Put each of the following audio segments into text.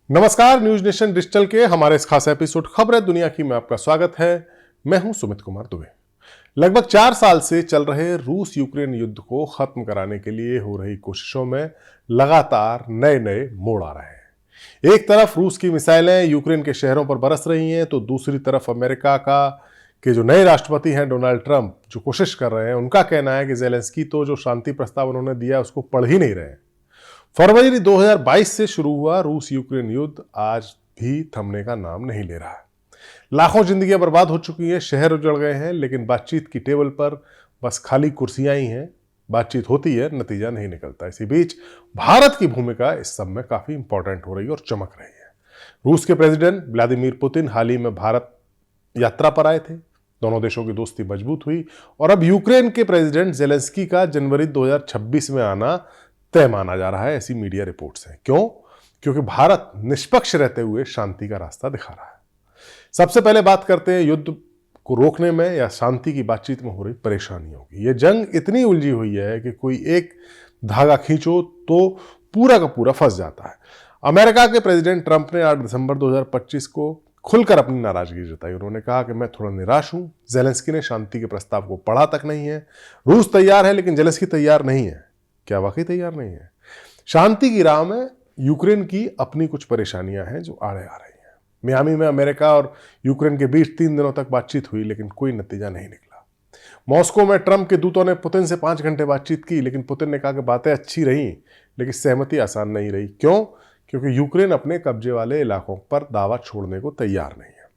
नमस्कार, news nation digital के हमारे इस खास एपिसोड खबरें दुनिया की में आपका स्वागत है। मैं हूं सुमित कुमार दुबे। लगभग 4 साल से चल रहे रूस यूक्रेन युद्ध को खत्म कराने के लिए हो रही कोशिशों में लगातार नए नए मोड़ आ रहे हैं। एक तरफ रूस की मिसाइलें यूक्रेन के शहरों पर बरस रही हैं, तो दूसरी तरफ अमेरिका के जो नए राष्ट्रपति हैं डोनाल्ड ट्रंप जो कोशिश कर रहे हैं, उनका कहना है कि जेलेंस्की तो जो शांति प्रस्ताव उन्होंने दिया उसको पढ़ ही नहीं रहे। फरवरी 2022 से शुरू हुआ रूस यूक्रेन युद्ध आज भी थमने का नाम नहीं ले रहा है। लाखों जिंदगियां बर्बाद हो चुकी हैं, शहर उजड़ गए हैं, लेकिन बातचीत की टेबल पर बस खाली कुर्सियां ही हैं। बातचीत होती है, नतीजा नहीं निकलता। इसी बीच भारत की भूमिका इस सब में काफी इंपॉर्टेंट हो रही है और चमक रही है। रूस के प्रेसिडेंट व्लादिमीर पुतिन हाल ही में भारत यात्रा पर आए थे। दोनों देशों की दोस्ती मजबूत हुई और अब यूक्रेन के प्रेसिडेंट जेलेंस्की का जनवरी 2026 में आना तय माना जा रहा है, ऐसी मीडिया रिपोर्ट्स हैं। क्यों? क्योंकि भारत निष्पक्ष रहते हुए शांति का रास्ता दिखा रहा है। सबसे पहले बात करते हैं युद्ध को रोकने में या शांति की बातचीत में हो रही परेशानियों की। यह जंग इतनी उलझी हुई है कि कोई एक धागा खींचो तो पूरा का पूरा फंस जाता है। अमेरिका के प्रेसिडेंट ट्रंप ने 8 दिसंबर 2025 को खुलकर अपनी नाराजगी जताई। उन्होंने कहा कि मैं थोड़ा निराश हूं। जेलेंस्की ने शांति के प्रस्ताव को पढ़ा तक नहीं है। रूस तैयार है, लेकिन जेलेंस्की तैयार नहीं है। क्या वाकई तैयार नहीं है? शांति की राह में यूक्रेन की अपनी कुछ परेशानियां हैं जो आड़े आ रही हैं। मियामी में अमेरिका और यूक्रेन के बीच 3 दिनों तक बातचीत हुई, लेकिन कोई नतीजा नहीं निकला। मॉस्को में ट्रंप के दूतों ने पुतिन से 5 घंटे बातचीत की, लेकिन पुतिन ने कहा कि बातें अच्छी रही, लेकिन सहमति आसान नहीं रही। क्यों? क्योंकि यूक्रेन अपने कब्जे वाले इलाकों पर दावा छोड़ने को तैयार नहीं है।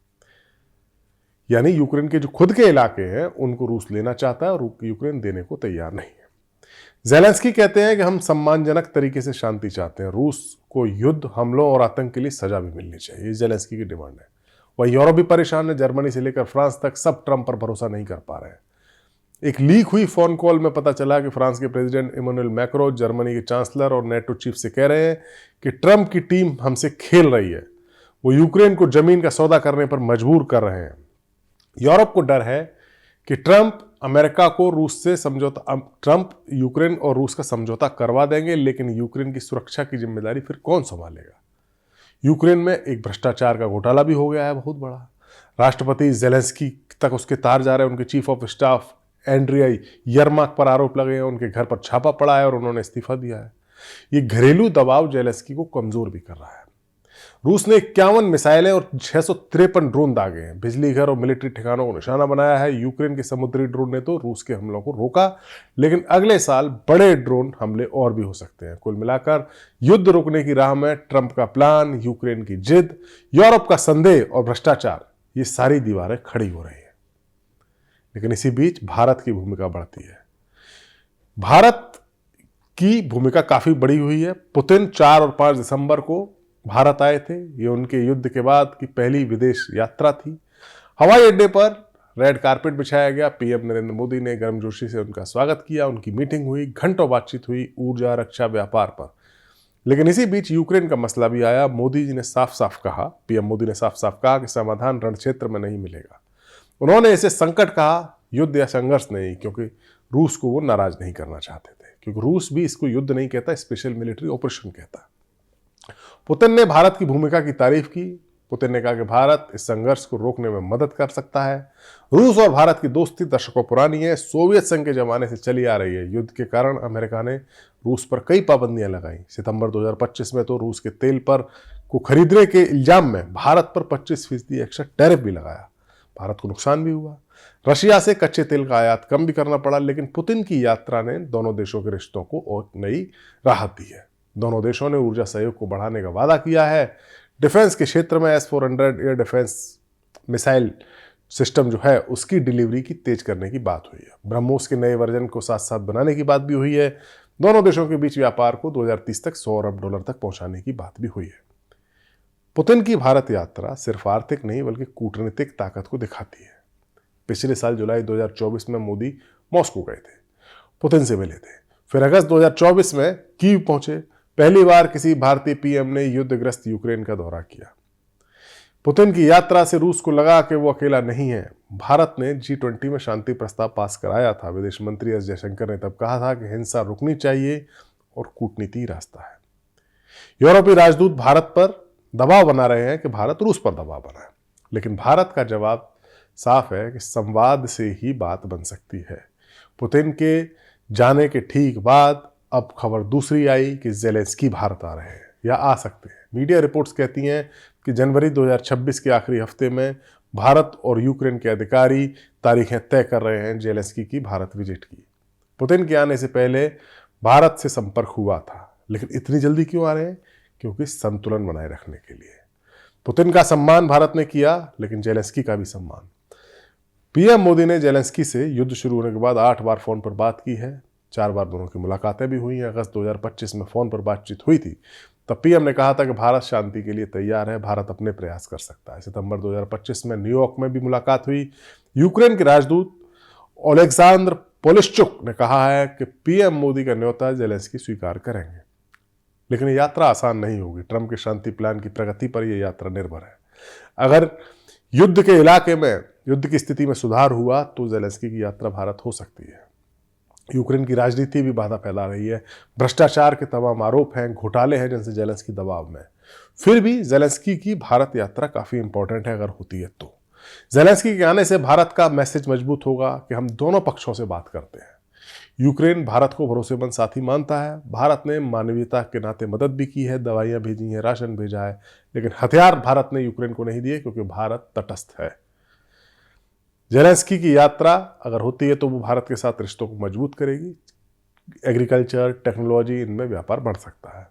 यानी यूक्रेन के जो खुद के इलाके हैं उनको रूस लेना चाहता है और यूक्रेन देने को तैयार नहीं है। जेलेंस्की कहते हैं कि हम सम्मानजनक तरीके से शांति चाहते हैं। रूस को युद्ध, हमलों और आतंक के लिए सजा भी मिलनी चाहिए, ये जेलेंस्की की डिमांड है। वही यूरोप भी परेशान है। जर्मनी से लेकर फ्रांस तक सब ट्रंप पर भरोसा नहीं कर पा रहे हैं। एक लीक हुई फोन कॉल में पता चला कि फ्रांस के प्रेसिडेंट इमैनुअल मैक्रों जर्मनी के चांसलर और नेटो चीफ से कह रहे हैं कि ट्रंप की टीम हमसे खेल रही है। वो यूक्रेन को जमीन का सौदा करने पर मजबूर कर रहे हैं। यूरोप को डर है कि ट्रंप यूक्रेन और रूस का समझौता करवा देंगे, लेकिन यूक्रेन की सुरक्षा की जिम्मेदारी फिर कौन संभालेगा? यूक्रेन में एक भ्रष्टाचार का घोटाला भी हो गया है बहुत बड़ा। राष्ट्रपति जेलेंस्की तक उसके तार जा रहे हैं। उनके चीफ ऑफ स्टाफ एंड्रिया यरमाक पर आरोप लगे हैं। उनके घर पर छापा पड़ा है और उन्होंने इस्तीफा दिया है। ये घरेलू दबाव जेलेंस्की को कमजोर भी कर रहा है। रूस ने 51 मिसाइलें और 653 ड्रोन दागे हैं। बिजली घर और मिलिट्री ठिकानों को निशाना बनाया है। यूक्रेन के समुद्री ड्रोन ने तो रूस के हमलों को रोका, लेकिन अगले साल बड़े ड्रोन हमले और भी हो सकते हैं। कुल मिलाकर युद्ध रोकने की राह में ट्रंप का प्लान, यूक्रेन की जिद, यूरोप का संदेह और भ्रष्टाचार, ये सारी दीवारें खड़ी हो रही हैं। लेकिन इसी बीच भारत की भूमिका बढ़ती है। भारत की भूमिका काफी बड़ी हुई है। पुतिन 4 और 5 दिसंबर को भारत आए थे। ये उनके युद्ध के बाद की पहली विदेश यात्रा थी। हवाई अड्डे पर रेड कारपेट बिछाया गया। पीएम नरेंद्र मोदी ने गर्मजोशी से उनका स्वागत किया। उनकी मीटिंग हुई, घंटों बातचीत हुई ऊर्जा, रक्षा, व्यापार पर। लेकिन इसी बीच यूक्रेन का मसला भी आया। पीएम मोदी ने साफ साफ कहा कि समाधान रण क्षेत्र में नहीं मिलेगा। उन्होंने इसे संकट कहा, युद्ध या संघर्ष नहीं, क्योंकि रूस को वो नाराज नहीं करना चाहते थे। क्योंकि रूस भी इसको युद्ध नहीं कहता, स्पेशल मिलिट्री ऑपरेशन कहता। पुतिन ने भारत की भूमिका की तारीफ की। पुतिन ने कहा कि भारत इस संघर्ष को रोकने में मदद कर सकता है। रूस और भारत की दोस्ती दशकों पुरानी है, सोवियत संघ के जमाने से चली आ रही है। युद्ध के कारण अमेरिका ने रूस पर कई पाबंदियां लगाई। सितंबर 2025 में तो रूस के तेल पर को खरीदने के इल्जाम में भारत पर 25% एक्स्ट्रा टैरिफ भी लगाया। भारत को नुकसान भी हुआ। रशिया से कच्चे तेल का आयात कम भी करना पड़ा। लेकिन पुतिन की यात्रा ने दोनों देशों के रिश्तों को और नई राहत दी है। दोनों देशों ने ऊर्जा सहयोग को बढ़ाने का वादा किया है। डिफेंस के क्षेत्र में S-400 air defence missile system जो है उसकी डिलीवरी की तेज करने की बात हुई है। ब्रह्मोस के नए वर्जन को साथ साथ बनाने की बात भी हुई है। दोनों देशों के बीच व्यापार को 2030 तक $100 अरब तक पहुंचाने की बात भी हुई है। पुतिन की भारत यात्रा सिर्फ आर्थिक नहीं बल्कि कूटनीतिक ताकत को दिखाती है। पिछले साल जुलाई 2024 में मोदी मॉस्को गए थे, पुतिन से मिले थे। फिर अगस्त 2024 में कीव पहुंचे। पहली बार किसी भारतीय पीएम ने युद्धग्रस्त यूक्रेन का दौरा किया। पुतिन की यात्रा से रूस को लगा कि वो अकेला नहीं है। भारत ने G20 में शांति प्रस्ताव पास कराया था। विदेश मंत्री एस जयशंकर ने तब कहा था कि हिंसा रुकनी चाहिए और कूटनीति रास्ता है। यूरोपीय राजदूत भारत पर दबाव बना रहे हैं कि भारत रूस पर दबाव बनाए, लेकिन भारत का जवाब साफ है कि संवाद से ही बात बन सकती है। पुतिन के जाने के ठीक बाद अब खबर दूसरी आई कि ज़ेलेंस्की भारत आ रहे हैं या आ सकते हैं। मीडिया रिपोर्ट्स कहती हैं कि जनवरी 2026 के आखिरी हफ्ते में भारत और यूक्रेन के अधिकारी तारीखें तय कर रहे हैं ज़ेलेंस्की की भारत विजिट की। पुतिन के आने से पहले भारत से संपर्क हुआ था, लेकिन इतनी जल्दी क्यों आ रहे हैं? क्योंकि संतुलन बनाए रखने के लिए। पुतिन का सम्मान भारत ने किया, लेकिन ज़ेलेंस्की का भी सम्मान। पीएम मोदी ने ज़ेलेंस्की से युद्ध शुरू होने के बाद 8 बार फोन पर बात की है, 4 बार दोनों की मुलाकातें भी हुई हैं। अगस्त 2025 में फोन पर बातचीत हुई थी, तब पीएम ने कहा था कि भारत शांति के लिए तैयार है, भारत अपने प्रयास कर सकता है। सितंबर 2025 में न्यूयॉर्क में भी मुलाकात हुई। यूक्रेन के राजदूत ओलेक्सांद्र पोलिश्चुक ने कहा है कि पीएम मोदी का न्योता ज़ेलेंस्की स्वीकार करेंगे, लेकिन ये यात्रा आसान नहीं होगी। ट्रंप के शांति प्लान की प्रगति पर यह यात्रा निर्भर है। अगर युद्ध के इलाके में, युद्ध की स्थिति में सुधार हुआ तो ज़ेलेंस्की की यात्रा भारत हो सकती है। यूक्रेन की राजनीति भी बाधा फैला रही है। भ्रष्टाचार के तमाम आरोप हैं, घोटाले हैं जिनसे ज़ेलेंस्की दबाव में। फिर भी ज़ेलेंस्की की भारत यात्रा काफ़ी इंपॉर्टेंट है अगर होती है तो। ज़ेलेंस्की के आने से भारत का मैसेज मजबूत होगा कि हम दोनों पक्षों से बात करते हैं। यूक्रेन भारत को भरोसेमंद साथी मानता है। भारत ने मानवीयता के नाते मदद भी की है, दवाइयाँ भेजी हैं, राशन भेजा है, लेकिन हथियार भारत ने यूक्रेन को नहीं दिए क्योंकि भारत तटस्थ है। ज़ेलेंस्की की यात्रा अगर होती है तो वो भारत के साथ रिश्तों को मजबूत करेगी। एग्रीकल्चर, टेक्नोलॉजी, इनमें व्यापार बढ़ सकता है।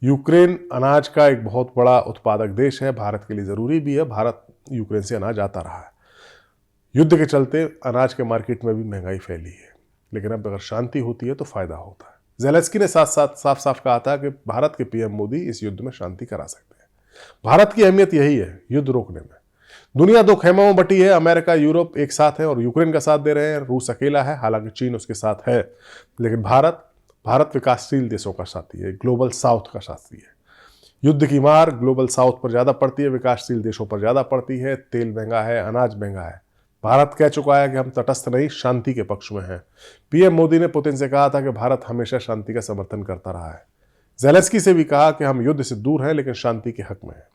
यूक्रेन अनाज का एक बहुत बड़ा उत्पादक देश है, भारत के लिए ज़रूरी भी है। भारत यूक्रेन से अनाज आता रहा है। युद्ध के चलते अनाज के मार्केट में भी महंगाई फैली है, लेकिन अब अगर शांति होती है तो फायदा होता है। ज़ेलेंस्की ने साथ साथ साफ साफ कहा था कि भारत के पीएम मोदी इस युद्ध में शांति करा सकते हैं। भारत की अहमियत यही है, युद्ध रोकने में। दुनिया दो खेमों में बटी है, अमेरिका यूरोप एक साथ है और यूक्रेन का साथ दे रहे हैं। रूस अकेला है, हालांकि चीन उसके साथ है, लेकिन भारत विकासशील देशों का साथी है, ग्लोबल साउथ का साथी है। युद्ध की मार ग्लोबल साउथ पर ज़्यादा पड़ती है, विकासशील देशों पर ज़्यादा पड़ती है। तेल महंगा है, अनाज महंगा है। भारत कह चुका है कि हम तटस्थ नहीं, शांति के पक्ष में हैं। पीएम मोदी ने पुतिन से कहा था कि भारत हमेशा शांति का समर्थन करता रहा है। ज़ेलेंस्की से भी कहा कि हम युद्ध से दूर हैं लेकिन शांति के हक में हैं।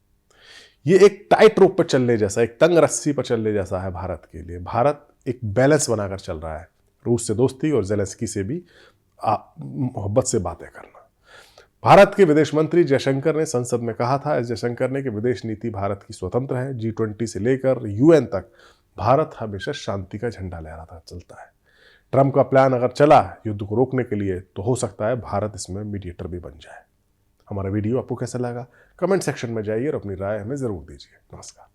ये एक टाइट रोप पर चलने जैसा, एक तंग रस्सी पर चलने जैसा है भारत के लिए। भारत एक बैलेंस बनाकर चल रहा है, रूस से दोस्ती और ज़ेलेंस्की से भी मोहब्बत से बातें करना। भारत के विदेश मंत्री जयशंकर ने संसद में कहा था, जयशंकर ने, कि विदेश नीति भारत की स्वतंत्र है। G20 से लेकर UN तक भारत हमेशा शांति का झंडा लहराता चलता है। ट्रंप का प्लान अगर चला युद्ध को रोकने के लिए तो हो सकता है भारत इसमें मीडिएटर भी बन जाए। हमारा वीडियो आपको कैसा लगा? कमेंट सेक्शन में जाइए और अपनी राय हमें ज़रूर दीजिए। नमस्कार।